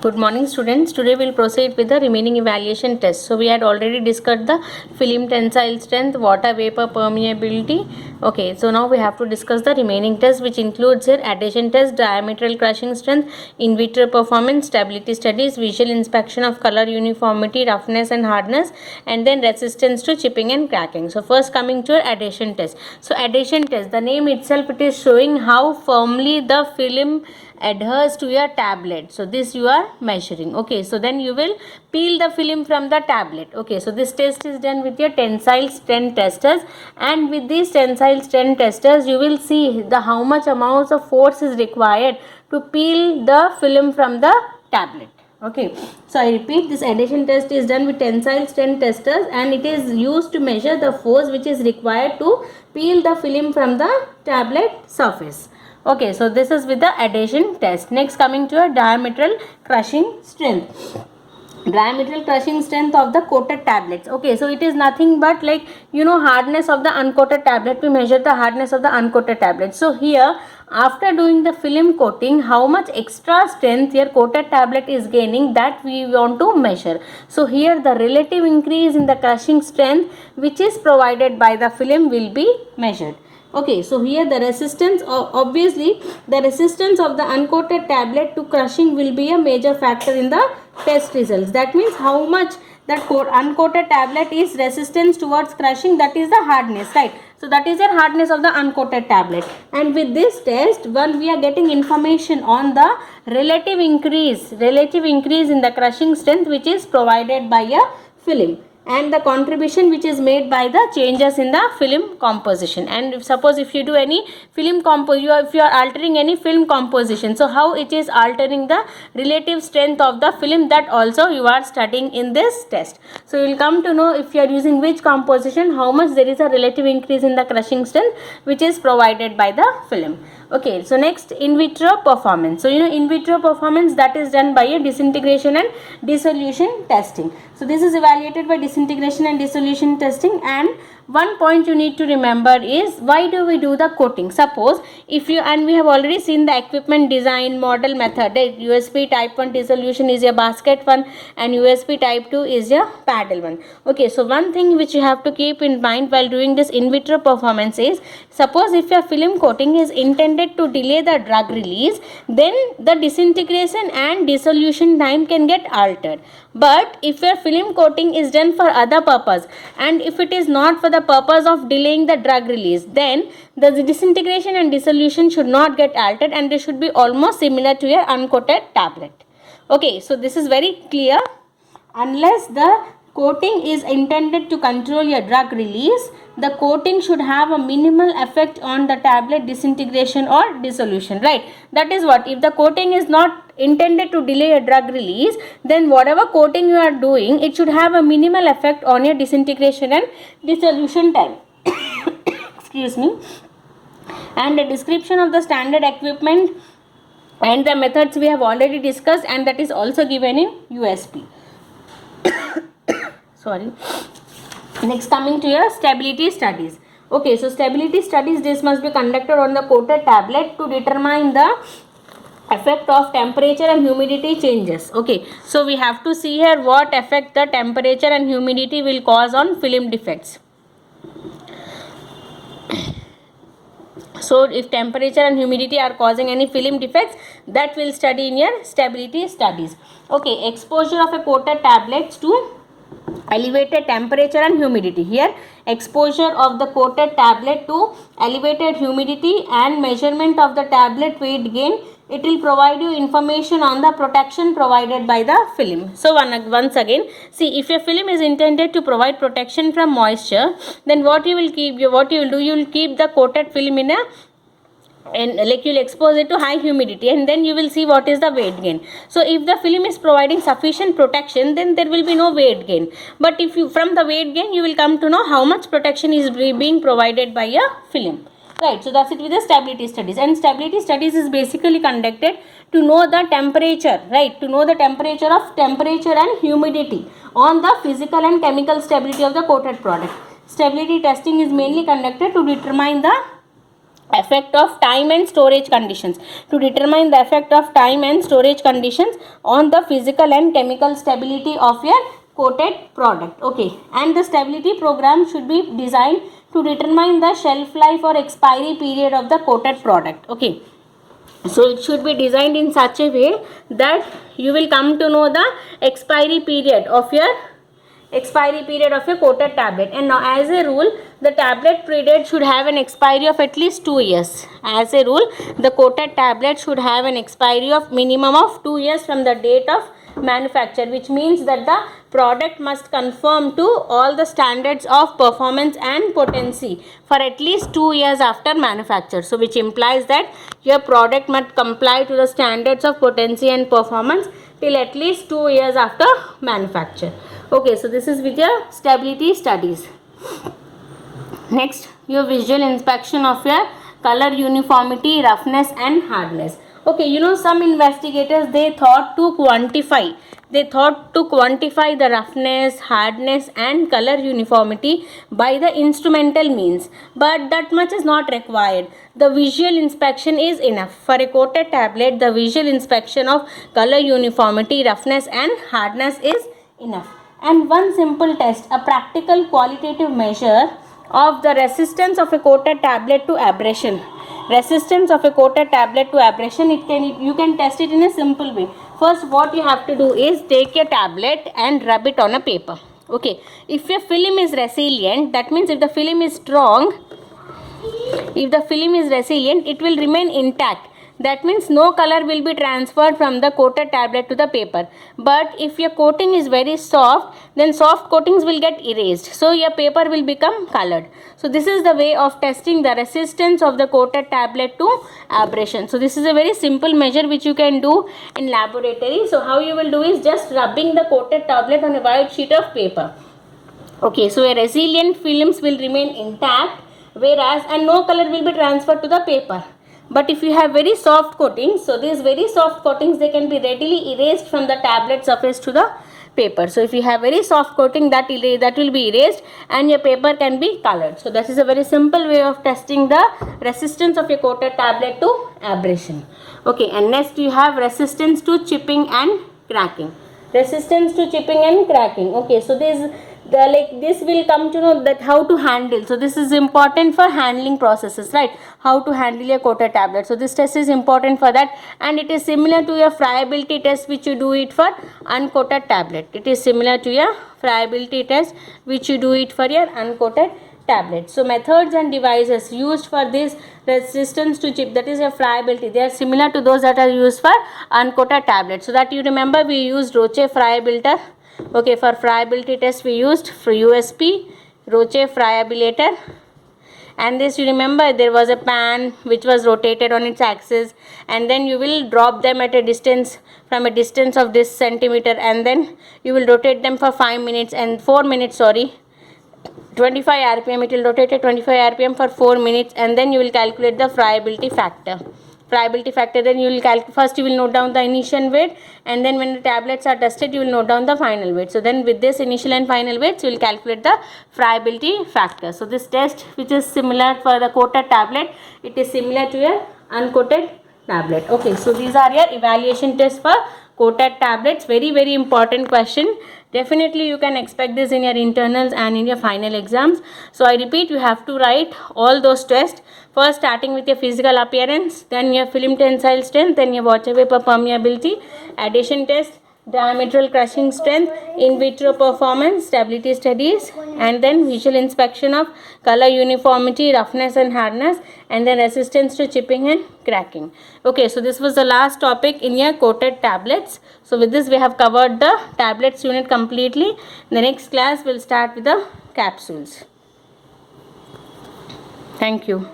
Good morning students. Today we will proceed with the remaining evaluation tests. So we had already discussed the film tensile strength, water vapor permeability. Okay, so now we have to discuss the remaining tests, which includes here adhesion test, diametral crushing strength, in vitro performance, stability studies, visual inspection of color uniformity, roughness and hardness, and then resistance to chipping and cracking. So first coming to adhesion test. So adhesion test, the name itself, it is showing how firmly the film adheres to your tablet. So this you are measuring. Okay, so then you will peel the film from the tablet. Okay, so this test is done with your tensile strength testers, and with these tensile strength testers you will see the how much amounts of force is required to peel the film from the tablet. Okay, so I repeat, this adhesion test is done with tensile strength testers and it is used to measure the force which is required to peel the film from the tablet surface. Okay, so this is with the adhesion test. Next coming to a diametral crushing strength. Diametral crushing strength of the coated tablets. Okay, so it is nothing but like hardness of the uncoated tablet. We measure the hardness of the uncoated tablet. So here after doing the film coating, how much extra strength your coated tablet is gaining, that we want to measure. So here the relative increase in the crushing strength which is provided by the film will be measured. Okay, so here the resistance, obviously the resistance of the uncoated tablet to crushing will be a major factor in the test results. That means how much that uncoated tablet is resistance towards crushing, that is the hardness, right? So that is the hardness of the uncoated tablet. And with this test, one we are getting information on the relative increase in the crushing strength which is provided by a film, and the contribution which is made by the changes in the film composition. And if you do any film if you are altering any film composition, so how it is altering the relative strength of the film, that also you are studying in this test. So you will come to know if you are using which composition, how much there is a relative increase in the crushing strength which is provided by the film. Okay, so next, in vitro performance. So in vitro performance, that is done by a disintegration and dissolution testing. So this is evaluated by disintegration and dissolution testing, and one point you need to remember is why do we do the coating. Suppose if you, and we have already seen the equipment design model method, that USB type 1 dissolution is a basket one and USB type 2 is a paddle one. Okay, so one thing which you have to keep in mind while doing this in vitro performance is, suppose if your film coating is intended to delay the drug release, then the disintegration and dissolution time can get altered. But if your film coating is done for other purpose, and if it is not for the purpose of delaying the drug release, then the disintegration and dissolution should not get altered and they should be almost similar to your uncoated tablet. Okay, so this is very clear. Unless the coating is intended to control your drug release, the coating should have a minimal effect on the tablet disintegration or dissolution, right? That is what, if the coating is not intended to delay a drug release, then whatever coating you are doing, it should have a minimal effect on your disintegration and dissolution time. Excuse me. And the description of the standard equipment and the methods we have already discussed, and that is also given in USP. Sorry. Next, coming to your stability studies. Okay, so stability studies, this must be conducted on the coated tablet to determine the effect of temperature and humidity changes. Okay, so we have to see here what effect the temperature and humidity will cause on film defects. So if temperature and humidity are causing any film defects, that will study in your stability studies. Okay, exposure of a coated tablets to elevated temperature and humidity. Here exposure of the coated tablet to elevated humidity and measurement of the tablet weight gain, it will provide you information on the protection provided by the film. So once again, see, if your film is intended to provide protection from moisture, then what you will do, you will keep the coated film in a, and like you will expose it to high humidity, and then you will see what is the weight gain. So if the film is providing sufficient protection, then there will be no weight gain. But if you, from the weight gain, you will come to know how much protection is being provided by a film, right? So that's it with the stability studies. And stability studies is basically conducted to know the temperature, right? To know the temperature and humidity on the physical and chemical stability of the coated product. Stability testing is mainly conducted to determine the effect of time and storage conditions, to determine the effect of time and storage conditions on the physical and chemical stability of your coated product. Okay, and the stability program should be designed to determine the shelf life or expiry period of the coated product. Okay, so it should be designed in such a way that you will come to know the expiry period of your coated tablet. And now, as a rule, the tablet period should have an expiry of at least 2 years. As a rule, the coated tablet should have an expiry of minimum of 2 years from the date of manufacture, which means that the product must conform to all the standards of performance and potency for at least 2 years after manufacture. So which implies that your product must comply to the standards of potency and performance till at least 2 years after manufacture. Okay, so this is with your stability studies. Next, your visual inspection of your color uniformity, roughness and hardness. Okay, you know, some investigators, they thought to quantify the roughness, hardness and color uniformity by the instrumental means, but that much is not required. The visual inspection is enough. For a coated tablet, the visual inspection of color uniformity, roughness and hardness is enough. And one simple test, a practical qualitative measure of the resistance of a coated tablet to abrasion. Resistance of a coated tablet to abrasion, you can test it in a simple way. First, what you have to do is take a tablet and rub it on a paper. Okay, if your film is resilient, that means if the film is strong, it will remain intact. That means no color will be transferred from the coated tablet to the paper. But if your coating is very soft, then soft coatings will get erased. So your paper will become colored. So this is the way of testing the resistance of the coated tablet to abrasion. So this is a very simple measure which you can do in laboratory. So how you will do is just rubbing the coated tablet on a white sheet of paper. Okay, so a resilient films will remain intact, whereas and no color will be transferred to the paper. But if you have very soft coatings, so these very soft coatings, they can be readily erased from the tablet surface to the paper. So if you have very soft coating, that will be erased and your paper can be colored. So this is a very simple way of testing the resistance of your coated tablet to abrasion. Okay, and next you have resistance to chipping and cracking. Resistance to chipping and cracking. Okay, so this will come to know that how to handle. So this is important for handling processes, right? How to handle your coated tablet. So this test is important for that, and it is similar to your friability test which you do it for uncoated tablet. It is similar to your friability test which you do it for your uncoated tablet. So methods and devices used for this resistance to chip, that is a friability, they are similar to those that are used for uncoated tablet. So that you remember, we used Roche friability. Okay, for friability test we used for USP, Roche friabilator. And this, you remember, there was a pan which was rotated on its axis, and then you will drop them at a distance, from a distance of this centimeter, and then you will rotate them for 5 minutes and 4 minutes, 25 rpm, it will rotate at 25 rpm for 4 minutes, and then you will calculate the friability factor. Then you will first you will note down the initial weight, and then when the tablets are tested, you will note down the final weight. So then with this initial and final weights, you will calculate the friability factor. So this test, which is similar for the coated tablet, it is similar to your uncoated tablet. Okay, so these are your evaluation tests for coated tablets. Very, very important question. Definitely you can expect this in your internals and in your final exams. So I repeat, you have to write all those tests. First, starting with your physical appearance, then your film tensile strength, then your water vapor permeability, adhesion test, diametral crushing strength, in vitro performance, stability studies, and then visual inspection of color uniformity, roughness and hardness, and then resistance to chipping and cracking. Okay, so this was the last topic in your coated tablets. So with this we have covered the tablets unit completely. The next class will start with the capsules. Thank you.